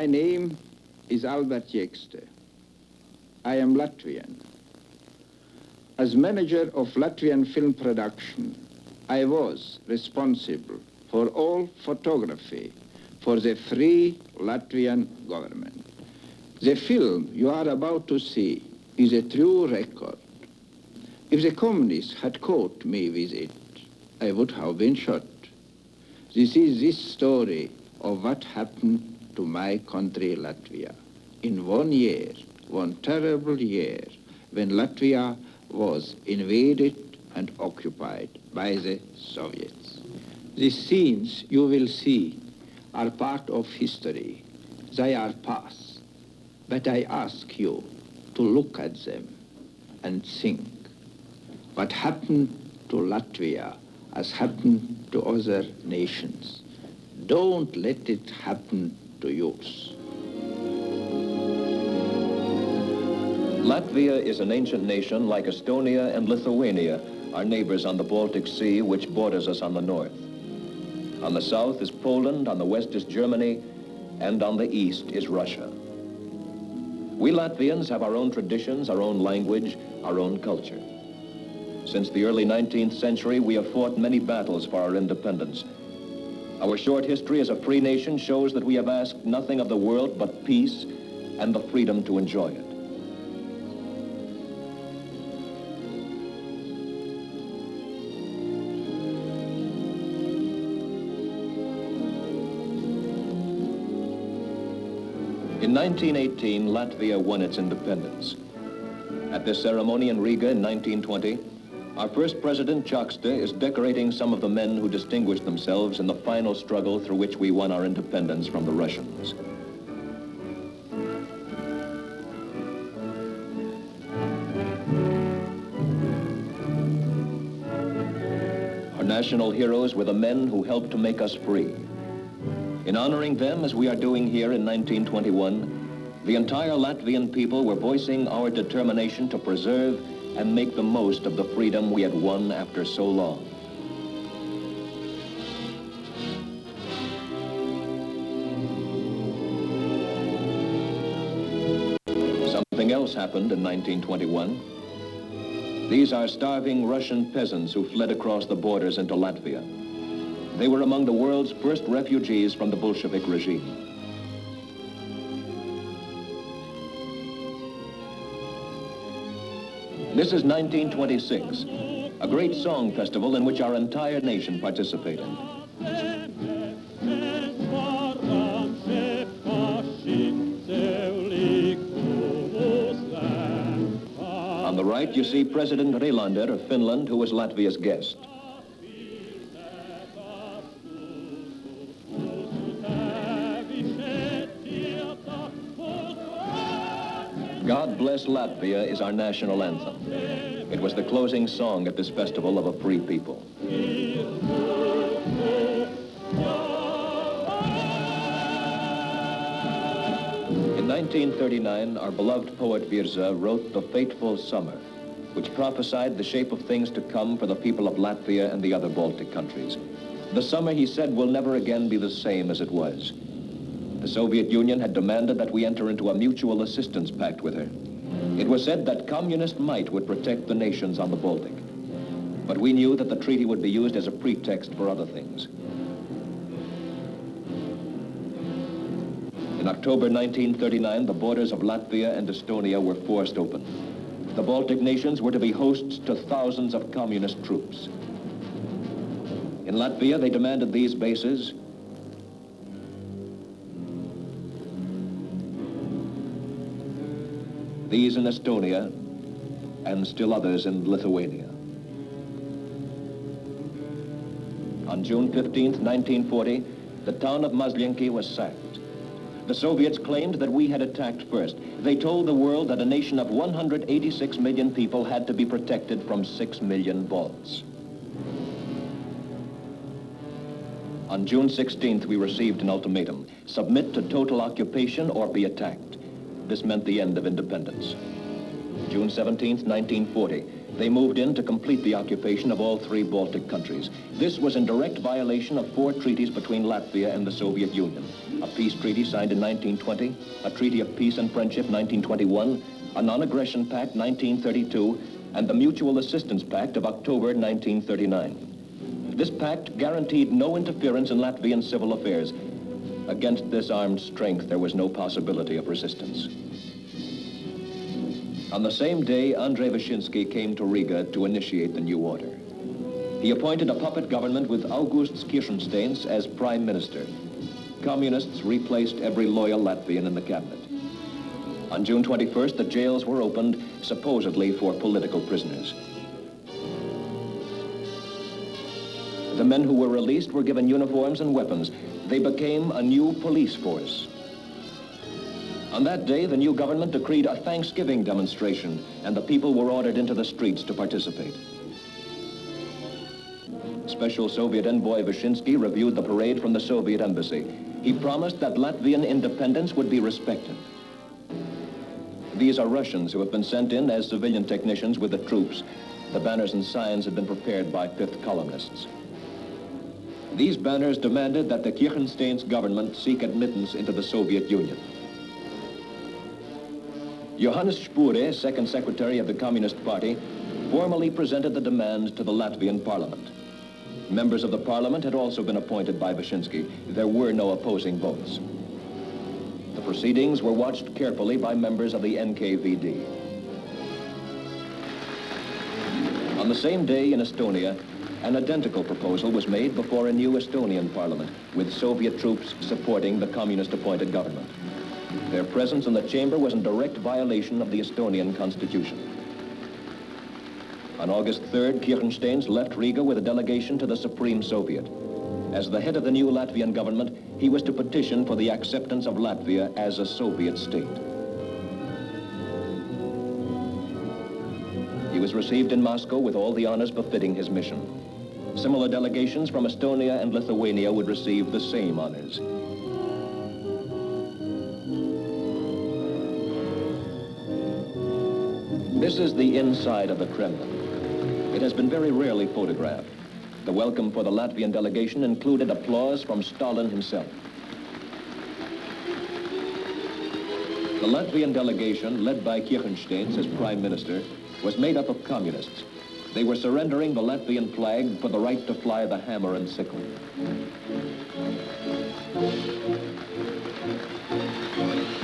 My name is Albert Jekste. I am Latvian. As manager of Latvian film production, I was responsible for all photography for the free Latvian government. The film you are about to see is a true record. If the communists had caught me with it, I would have been shot. This is the story of what happened to my country, Latvia, in 1 year, one terrible year, when Latvia was invaded and occupied by the Soviets. The scenes you will see are part of history. They are past. But I ask you to look at them and think. What happened to Latvia has happened to other nations. Don't let it happen to yours. Latvia is an ancient nation like Estonia and Lithuania, our neighbors on the Baltic Sea, which borders us on the north. On the south is Poland, on the west is Germany, and on the east is Russia. We Latvians have our own traditions, our own language, our own culture. Since the early 19th century, we have fought many battles for our independence. Our short history as a free nation shows that we have asked nothing of the world but peace and the freedom to enjoy it. In 1918, Latvia won its independence. At this ceremony in Riga in 1920, our first president, Čakste, is decorating some of the men who distinguished themselves in the final struggle through which we won our independence from the Russians. Our national heroes were the men who helped to make us free. In honoring them, as we are doing here in 1921, the entire Latvian people were voicing our determination to preserve and make the most of the freedom we had won after so long. Something else happened in 1921. These are starving Russian peasants who fled across the borders into Latvia. They were among the world's first refugees from the Bolshevik regime. This is 1926, a great song festival in which our entire nation participated. On the right, you see President Relander of Finland, who was Latvia's guest. God Bless Latvia is our national anthem. It was the closing song at this festival of a free people. In 1939, our beloved poet Virza wrote The Fateful Summer, which prophesied the shape of things to come for the people of Latvia and the other Baltic countries. The summer, he said, will never again be the same as it was. The Soviet Union had demanded that we enter into a mutual assistance pact with her. It was said that communist might would protect the nations on the Baltic. But we knew that the treaty would be used as a pretext for other things. In October 1939, the borders of Latvia and Estonia were forced open. The Baltic nations were to be hosts to thousands of communist troops. In Latvia, they demanded these bases. These in Estonia, and still others in Lithuania. On June 15th, 1940, the town of Mazlienki was sacked. The Soviets claimed that we had attacked first. They told the world that a nation of 186 million people had to be protected from 6 million Balts. On June 16th, we received an ultimatum: submit to total occupation or be attacked. This meant the end of independence. June 17th, 1940, They moved in to complete the occupation of all three Baltic countries. This was in direct violation of 4 treaties between Latvia and the Soviet Union. A peace treaty signed in 1920, a treaty of peace and friendship 1921, a non-aggression pact 1932, and the Mutual Assistance Pact of October 1939. This pact guaranteed no interference in Latvian civil affairs. Against this armed strength, there was no possibility of resistance. On the same day, Andrei Wyszynski came to Riga to initiate the new order. He appointed a puppet government with Augustus Kirchensteins as prime minister. Communists replaced every loyal Latvian in the cabinet. On June 21st, the jails were opened, supposedly for political prisoners. The men who were released were given uniforms and weapons. They became a new police force. On that day, the new government decreed a Thanksgiving demonstration, and the people were ordered into the streets to participate. Special Soviet envoy Wyszynski reviewed the parade from the Soviet embassy. He promised that Latvian independence would be respected. These are Russians who have been sent in as civilian technicians with the troops. The banners and signs had been prepared by 5th columnists. These banners demanded that the Kirchensteins government seek admittance into the Soviet Union. Johannes Spure, second secretary of the Communist Party, formally presented the demand to the Latvian parliament. Members of the parliament had also been appointed by Wyszynski. There were no opposing votes. The proceedings were watched carefully by members of the NKVD. On the same day in Estonia, an identical proposal was made before a new Estonian parliament, with Soviet troops supporting the communist-appointed government. Their presence in the chamber was in direct violation of the Estonian constitution. On August 3rd, Kirchensteins left Riga with a delegation to the Supreme Soviet. As the head of the new Latvian government, he was to petition for the acceptance of Latvia as a Soviet state. He was received in Moscow with all the honors befitting his mission. Similar delegations from Estonia and Lithuania would receive the same honors. This is the inside of the Kremlin. It has been very rarely photographed. The welcome for the Latvian delegation included applause from Stalin himself. The Latvian delegation, led by Kirchensteins as prime minister, was made up of communists. They were surrendering the Latvian flag for the right to fly the hammer and sickle.